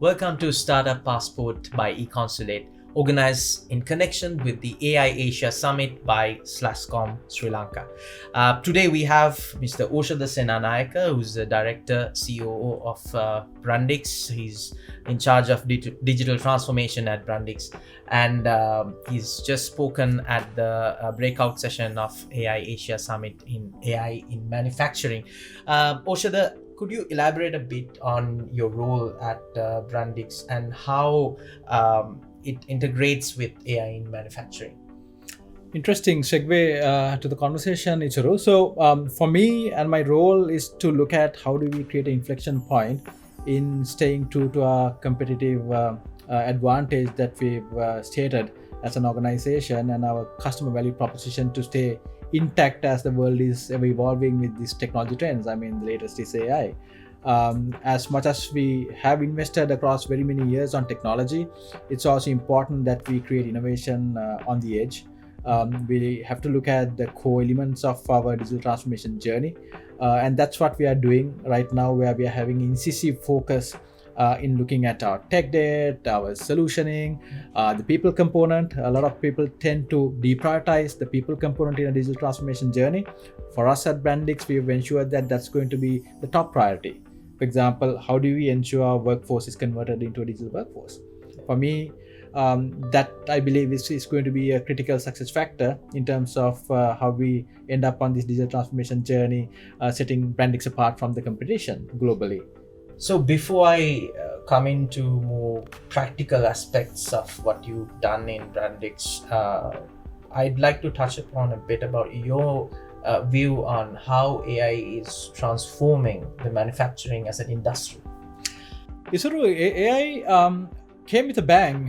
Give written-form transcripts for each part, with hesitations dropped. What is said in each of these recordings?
Welcome to Startup Passport by Econsulate, organized in connection with the AI Asia Summit by Slasscom, Sri Lanka. Today we have Mr. Oshada Senanayake, who's the Director, COO of Brandix. He's in charge of digital transformation at Brandix, and he's just spoken at the breakout session of AI Asia Summit in AI in manufacturing. Oshada, could you elaborate a bit on your role at Brandix and how it integrates with AI in manufacturing? Interesting segue to the conversation, Ichiro. So for me and my role is to look at how do we create an inflection point in staying true to our competitive advantage that we've stated as an organization and our customer value proposition to stay intact as the world is ever evolving with these technology trends. I mean, the latest is AI. As much as we have invested across very many years on technology, it's also important that we create innovation on the edge. We have to look at the core elements of our digital transformation journey, and that's what we are doing right now, where we are having incisive focus in looking at our tech debt, our solutioning, the people component. A lot of people tend to deprioritize the people component in a digital transformation journey. For us at Brandix, we've ensured that that's going to be the top priority. For example, how do we ensure our workforce is converted into a digital workforce? For me, that I believe is going to be a critical success factor in terms of how we end up on this digital transformation journey, setting Brandix apart from the competition globally. So before I come into more practical aspects of what you've done in Brandix, I'd like to touch upon a bit about your view on how AI is transforming the manufacturing as an industry. Isuru, AI came with a bang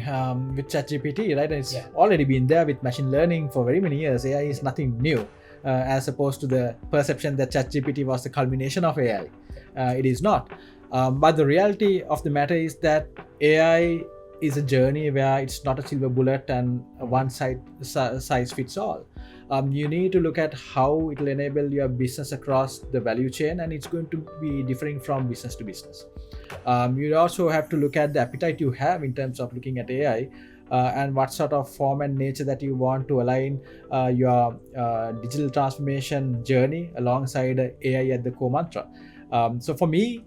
with ChatGPT, right? It's already been there with machine learning for very many years. AI is nothing new, as opposed to the perception that ChatGPT was the culmination of AI. It is not. But the reality of the matter is that AI is a journey where it's not a silver bullet and a one size fits all. You need to look at how it will enable your business across the value chain, and it's going to be differing from business to business. You also have to look at the appetite you have in terms of looking at AI and what sort of form and nature that you want to align your digital transformation journey alongside AI at the core mantra. So for me,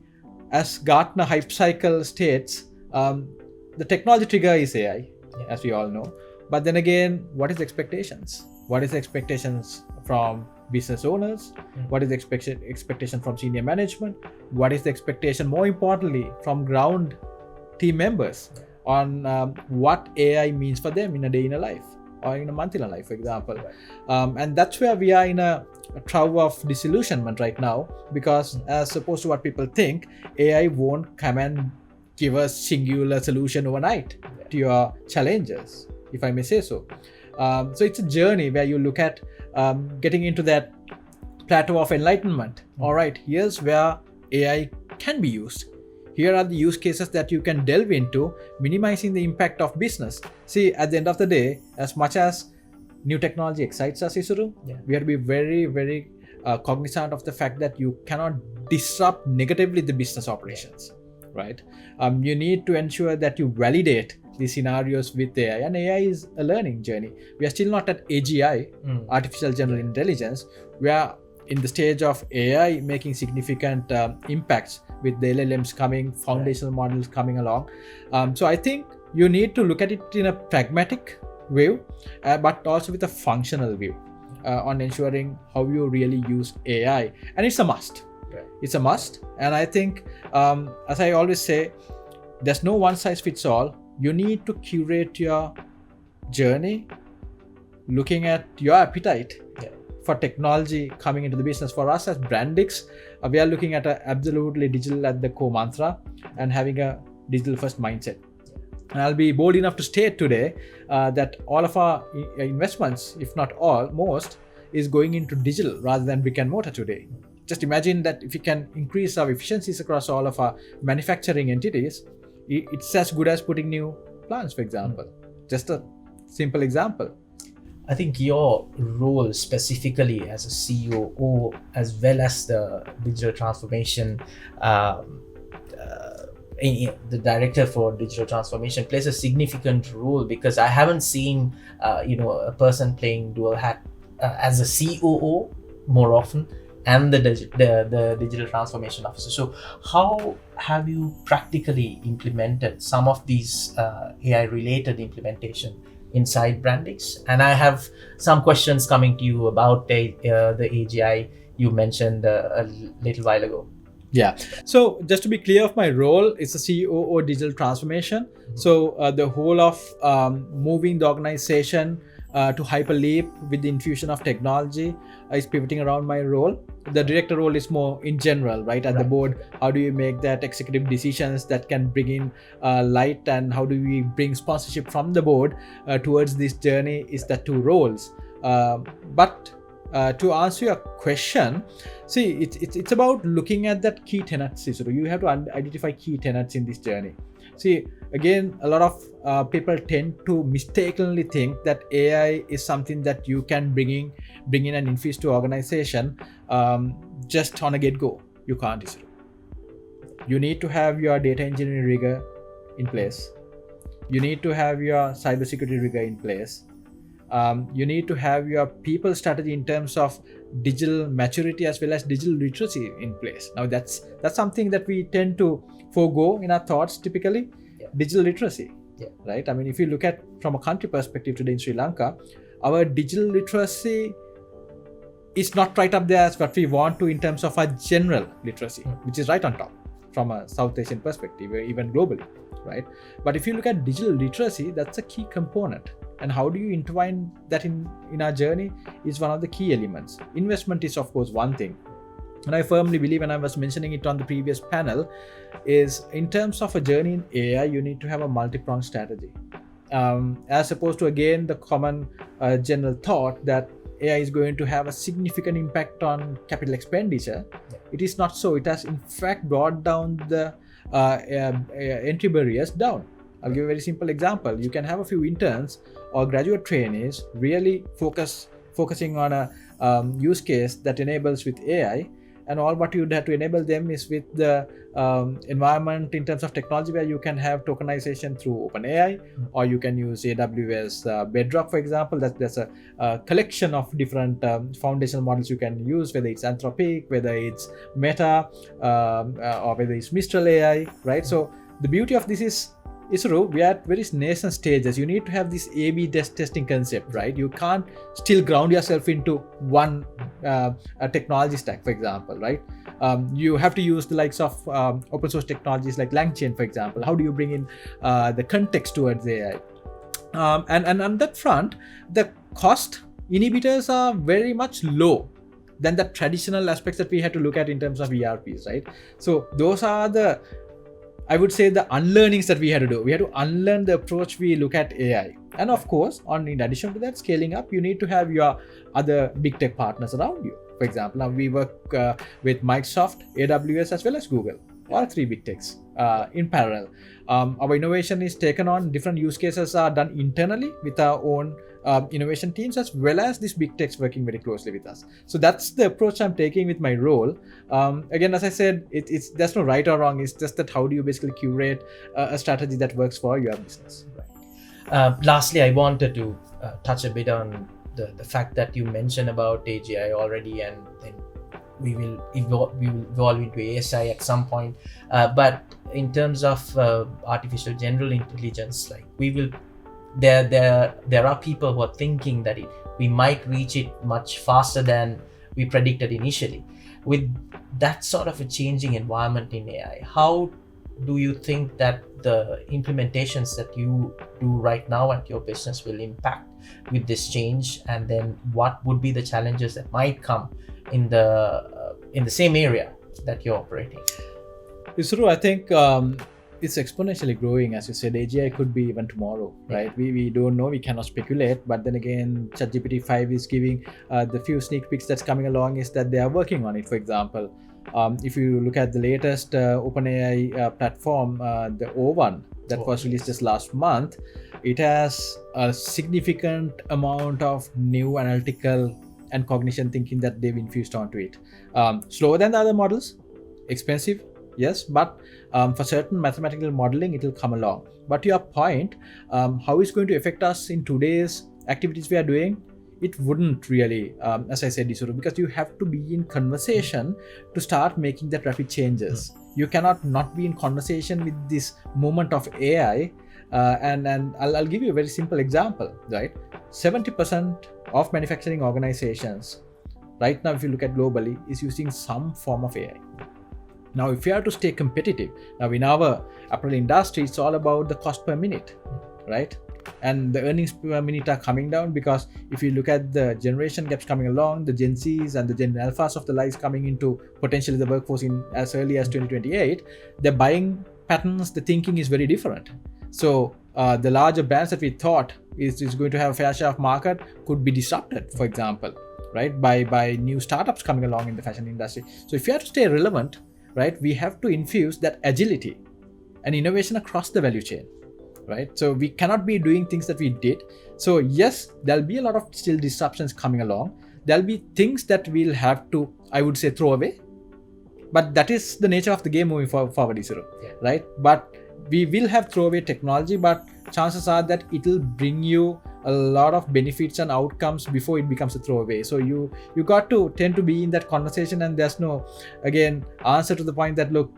as Gartner hype cycle states, the technology trigger is AI, as we all know. But then again, what is the expectations? What is the expectations from business owners? What is the expectation from senior management? What is the expectation, more importantly, from ground team members on what AI means for them in a day in a life or in a month in a life, for example? And that's where we are in a trough of disillusionment right now, because as opposed to what people think, AI won't come and give a singular solution overnight to your challenges, if I may say so. So it's a journey where you look at getting into that plateau of enlightenment. All right, here's where AI can be used. Here are the use cases that you can delve into, minimizing the impact of business. See, at the end of the day, as much as new technology excites us, Isuru, we have to be very, very cognizant of the fact that you cannot disrupt negatively the business operations, right? You need to ensure that you validate the scenarios with AI, and AI is a learning journey. We are still not at AGI, artificial general intelligence. We are in the stage of AI making significant impacts with the LLMs coming, foundational models coming along. So I think you need to look at it in a pragmatic view, but also with a functional view on ensuring how you really use AI. And it's a must. It's a must. And I think, as I always say, there's no one size fits all. You need to curate your journey looking at your appetite for technology coming into the business. For us as Brandix, we are looking at absolutely digital at the core mantra and having a digital first mindset. And I'll be bold enough to state today that all of our investments, if not all, most, is going into digital rather than brick and mortar today. Just imagine that if we can increase our efficiencies across all of our manufacturing entities, it's as good as putting new plants, for example. Just a simple example. I think your role specifically as a COO, as well as the digital transformation the director for digital transformation plays a significant role, because I haven't seen a person playing dual hat as a COO more often, and the digital transformation officer. So how have you practically implemented some of these AI related implementation inside Brandix? And I have some questions coming to you about the AGI you mentioned a little while ago. Yeah. So just to be clear of my role, it's a COO Digital Transformation. So the whole of moving the organization to hyperleap with the infusion of technology is pivoting around my role. The director role is more in general, right? At the board, how do you make that executive decisions that can bring in light, and how do we bring sponsorship from the board towards this journey is the two roles. But to answer your question, see, it's about looking at that key tenets. So you have to identify key tenets in this journey. See, again, a lot of people tend to mistakenly think that AI is something that you can bring in and infuse to organization just on a get-go. You can't. You need to have your data engineering rigor in place. You need to have your cybersecurity rigor in place. You need to have your people strategy in terms of digital maturity as well as digital literacy in place. Now that's something that we tend to forego in our thoughts typically. Digital literacy, right? I mean, if you look at from a country perspective today in Sri Lanka, our digital literacy is not right up there as what we want to in terms of our general literacy, which is right on top from a South Asian perspective, or even globally, right? But if you look at digital literacy, that's a key component. And how do you intertwine that in our journey is one of the key elements. Investment is, of course, one thing. And I firmly believe, and I was mentioning it on the previous panel, is in terms of a journey in AI, you need to have a multi-pronged strategy. As opposed to, again, the common general thought that AI is going to have a significant impact on capital expenditure. It is not so. It has, in fact, brought down the entry barriers down. I'll give a very simple example. You can have a few interns or graduate trainees really focusing on a use case that enables with AI, and all what you'd have to enable them is with the environment in terms of technology, where you can have tokenization through OpenAI, or you can use AWS Bedrock, for example. There's a collection of different foundational models you can use, whether it's Anthropic, whether it's Meta, or whether it's Mistral AI, right? So the beauty of this is we are at very nascent stages. You need to have this A/B testing concept, right? You can't still ground yourself into one technology stack, for example, right? You have to use the likes of open source technologies like LangChain, for example. How do you bring in the context towards AI? And on that front, the cost inhibitors are very much low than the traditional aspects that we had to look at in terms of ERPs, right? So those are the, I would say, the unlearnings that we had to do. We had to unlearn the approach we look at AI. And of course, in addition to that, scaling up, you need to have your other big tech partners around you. For example, now we work with Microsoft, AWS, as well as Google, all three big techs in parallel. Our innovation is taken on, different use cases are done internally with our own innovation teams, as well as these big techs working very closely with us. So that's the approach I'm taking with my role. Again, as I said, there's no right or wrong. It's just that how do you basically curate a strategy that works for your business. Lastly, I wanted to touch a bit on the fact that you mentioned about AGI already, and then we will evolve into ASI at some point. But in terms of artificial general intelligence, like there are people who are thinking that we might reach it much faster than we predicted initially. With that sort of a changing environment in AI, how do you think that the implementations that you do right now at your business will impact with this change? And then what would be the challenges that might come in the same area that you're operating? It's true. I think it's exponentially growing. As you said, AGI could be even tomorrow, right? We don't know, we cannot speculate. But then again, ChatGPT 5 is giving the few sneak peeks that's coming along is that they are working on it. For example, if you look at the latest OpenAI platform, the O1 that was released just last month, it has a significant amount of new analytical and cognition thinking that they've infused onto it. Slower than the other models, expensive, yes, but for certain mathematical modeling, it will come along. But to your point, how it's going to affect us in today's activities we are doing, it wouldn't really, as I said, Isuru, because you have to be in conversation to start making that rapid changes. You cannot not be in conversation with this movement of AI. And I'll give you a very simple example, right? 70% of manufacturing organizations right now, if you look at globally, is using some form of AI. Now, if you are to stay competitive, now in our apparel industry, it's all about the cost per minute, right? And the earnings per minute are coming down, because if you look at the generation gaps coming along, the Gen Zs and the Gen Alphas of the lives coming into potentially the workforce in as early as 2028, the buying patterns, the thinking is very different. So the larger brands that we thought is going to have a fair share of market could be disrupted, for example, right, by new startups coming along in the fashion industry. So if you have to stay relevant, right, we have to infuse that agility and innovation across the value chain, right? So we cannot be doing things that we did. So yes, there'll be a lot of still disruptions coming along. There'll be things that we'll have to, I would say, throw away. But that is the nature of the game moving forward, Isuru, right? But we will have throwaway technology, but chances are that it will bring you a lot of benefits and outcomes before it becomes a throwaway. So you got to tend to be in that conversation, and there's no, again, answer to the point that, look,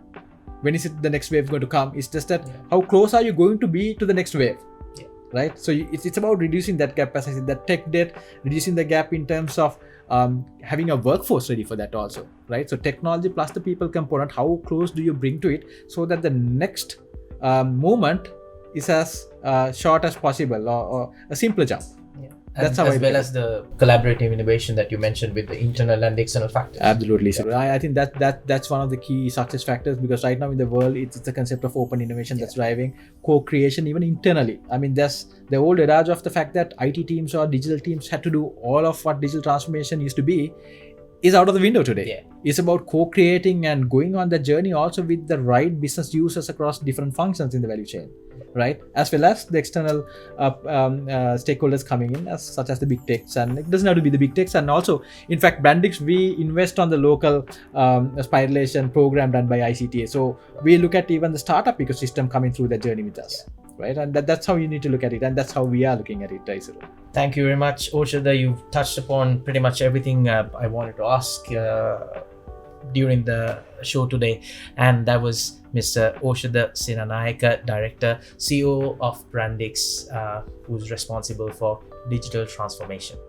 when is it the next wave going to come? It's just that how close are you going to be to the next wave, right? So it's about reducing that gap, as I said, that tech debt, reducing the gap in terms of having a workforce ready for that also, right? So technology plus the people component, how close do you bring to it so that the next movement is as short as possible, or a simpler jump. That's how as well as the collaborative innovation that you mentioned with the internal and the external factors. Absolutely. So I think that's one of the key success factors, because right now in the world, it's the concept of open innovation that's driving co-creation even internally. I mean, there's the old adage of the fact that IT teams or digital teams had to do all of what digital transformation used to be is out of the window today. It's about co-creating and going on the journey also with the right business users across different functions in the value chain, right? As well as the external stakeholders coming in, such as the big techs, and it doesn't have to be the big techs. And also, in fact, Brandix, we invest on the local spiralation program done by ICTA. So we look at even the startup ecosystem coming through that journey with us. Right, and that's how you need to look at it, and that's how we are looking at it, Isuru. Thank you very much, Oshada. You've touched upon pretty much everything I wanted to ask during the show today, and that was Mr. Oshada Senanayake, Director, COO of Brandix, who's responsible for digital transformation.